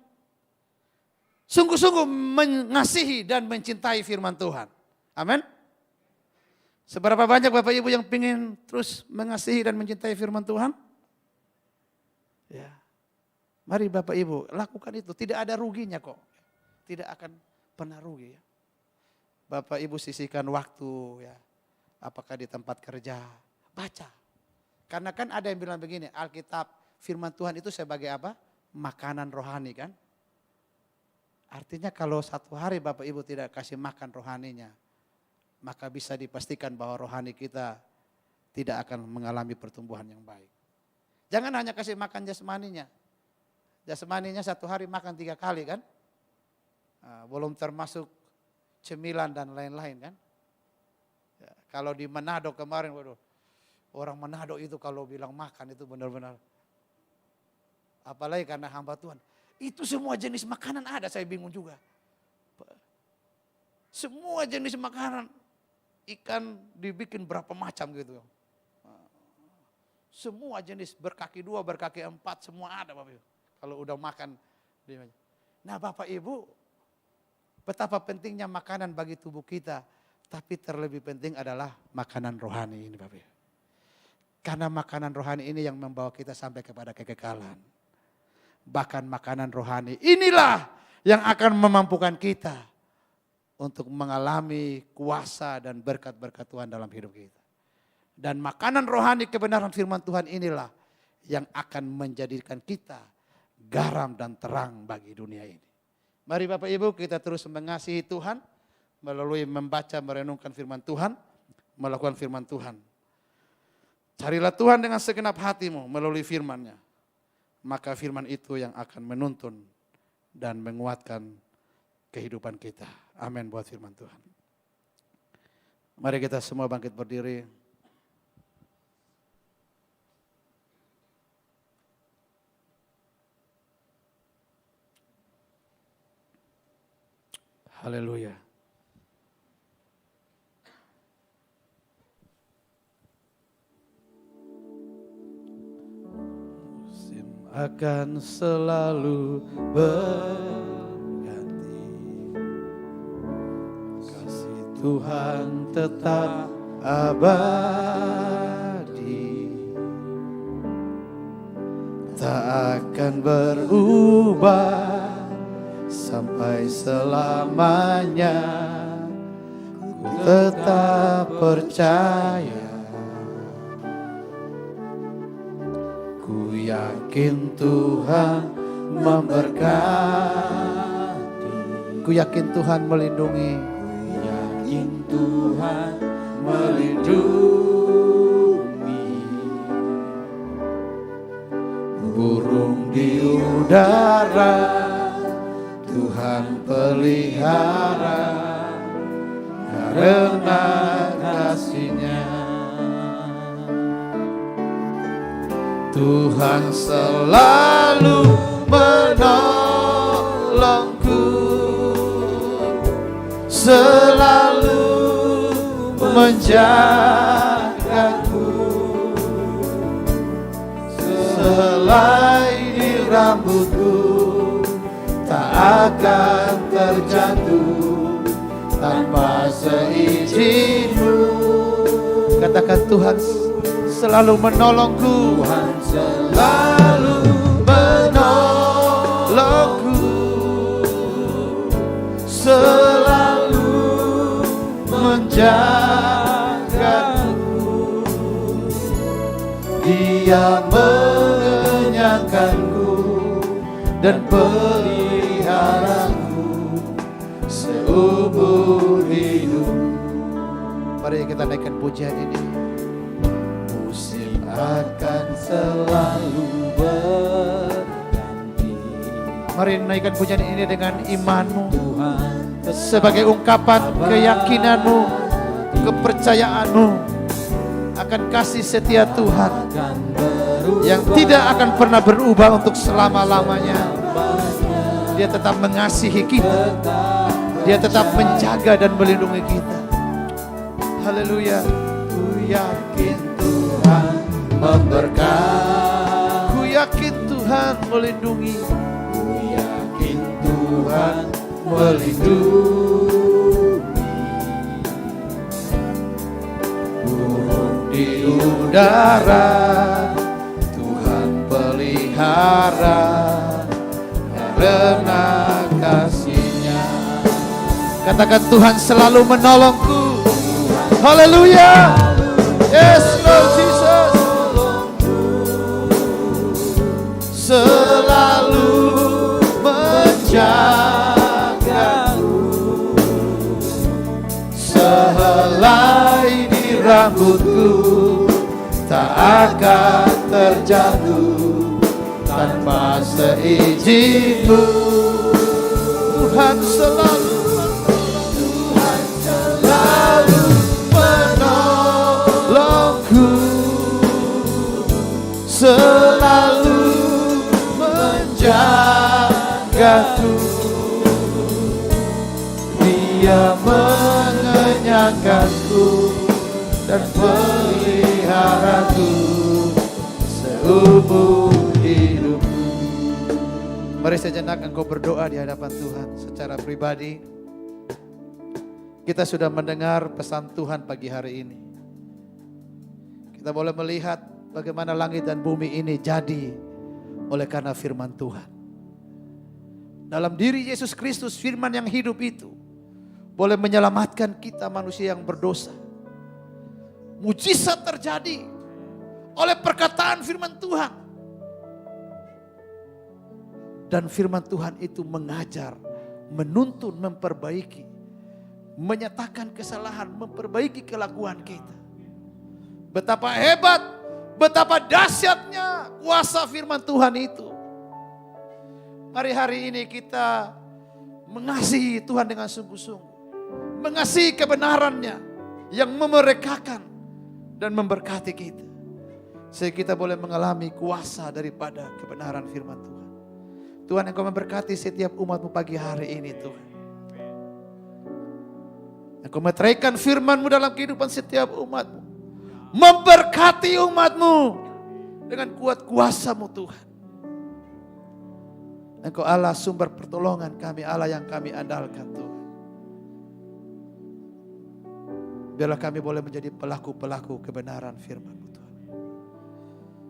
sungguh-sungguh mengasihi dan mencintai firman Tuhan. Amin. Seberapa banyak Bapak Ibu yang ingin terus mengasihi dan mencintai firman Tuhan? Ya. Mari Bapak Ibu lakukan itu, tidak ada ruginya kok. Tidak akan pernah rugi ya. Bapak Ibu sisihkan waktu ya. Apakah di tempat kerja, baca. Karena kan ada yang bilang begini, Alkitab firman Tuhan itu sebagai apa? Makanan rohani kan. Artinya kalau satu hari Bapak Ibu tidak kasih makan rohaninya, maka bisa dipastikan bahwa rohani kita tidak akan mengalami pertumbuhan yang baik. Jangan hanya kasih makan jasmaninya. Jasmaninya satu hari makan 3 kali kan. Belum termasuk cemilan dan lain-lain kan. Ya, kalau di Manado kemarin, waduh, orang Manado itu kalau bilang makan itu benar-benar. Apalagi karena hamba Tuhan. Itu semua jenis makanan ada, saya bingung juga. Semua jenis makanan, ikan dibikin berapa macam gitu. Semua jenis berkaki 2, berkaki 4, semua ada Bapak Ibu. Kalau udah makan. Nah Bapak Ibu, betapa pentingnya makanan bagi tubuh kita. Tapi terlebih penting adalah makanan rohani ini Bapak Ibu. Karena makanan rohani ini yang membawa kita sampai kepada kekekalan. Bahkan makanan rohani inilah yang akan memampukan kita untuk mengalami kuasa dan berkat-berkat Tuhan dalam hidup kita. Dan makanan rohani kebenaran firman Tuhan inilah yang akan menjadikan kita garam dan terang bagi dunia ini. Mari Bapak Ibu kita terus mengasihi Tuhan melalui membaca merenungkan firman Tuhan, melakukan firman Tuhan. Carilah Tuhan dengan segenap hatimu melalui firman-Nya. Maka firman itu yang akan menuntun dan menguatkan kehidupan kita. Amin buat firman Tuhan. Mari kita semua bangkit berdiri. Haleluya. Musim akan selalu berganti. Kasih Tuhan tetap abadi. Tak akan berubah sampai selamanya. Ku tetap percaya. Ku yakin Tuhan memberkati. Ku yakin Tuhan melindungi. Ku yakin Tuhan melindungi. Burung di udara Tuhan pelihara karena kasih-Nya. Tuhan selalu menolongku, selalu menjagaku. Selai di rambutku tak akan terjatuh tanpa seizin-Mu. Katakan Tuhan selalu menolongku. Tuhan selalu menolongku. selalu menjagaku. Dia mengenyangkanku dan peliharaku seumur hidup. Mari kita naikkan pujian ini. Musim akan selalu berganti. Mari naikkan pujian ini dengan imanmu, sebagai ungkapan keyakinanmu, kepercayaanmu akan kasih setia Tuhan yang tidak akan pernah berubah untuk selama-lamanya. Dia tetap mengasihi kita, dia tetap menjaga dan melindungi kita. Haleluya. Ku yakin Tuhan memberkati, ku yakin Tuhan melindungi, ku yakin Tuhan melindungi. Burung di udara Tuhan pelihara karena kasih-Nya. Katakan, Tuhan selalu menolongku. Haleluya. Yes, Lord Jesus. Selalu menjagaku. Sehelai di rambutku tak akan terjatuh tanpa seizin-Mu. Tuhan selalu menolongku, selalu menjagaku. Dia mengenyangkanku dan peliharaku seumur hidupku. Mari sejenak engkau berdoa di hadapan Tuhan secara pribadi. Kita sudah mendengar pesan Tuhan pagi hari ini. Kita boleh melihat bagaimana langit dan bumi ini jadi oleh karena firman Tuhan. Dalam diri Yesus Kristus, firman yang hidup itu boleh menyelamatkan kita manusia yang berdosa. Mujizat terjadi oleh perkataan firman Tuhan. Dan firman Tuhan itu mengajar, menuntun, memperbaiki, menyatakan kesalahan, memperbaiki kelakuan kita. Betapa hebat, betapa dahsyatnya kuasa firman Tuhan itu. Mari hari ini kita mengasihi Tuhan dengan sungguh-sungguh. Mengasihi kebenarannya yang memerekakan dan memberkati kita. Sehingga kita boleh mengalami kuasa daripada kebenaran firman Tuhan. Tuhan, Engkau memberkati setiap umat-Mu pagi hari ini Tuhan. Engkau meteraikan firman-Mu dalam kehidupan setiap umat-Mu. Memberkati umat-Mu dengan kuat kuasa-Mu Tuhan. Engkau Allah sumber pertolongan kami, Allah yang kami andalkan Tuhan. Biarlah kami boleh menjadi pelaku-pelaku kebenaran firman-Mu Tuhan.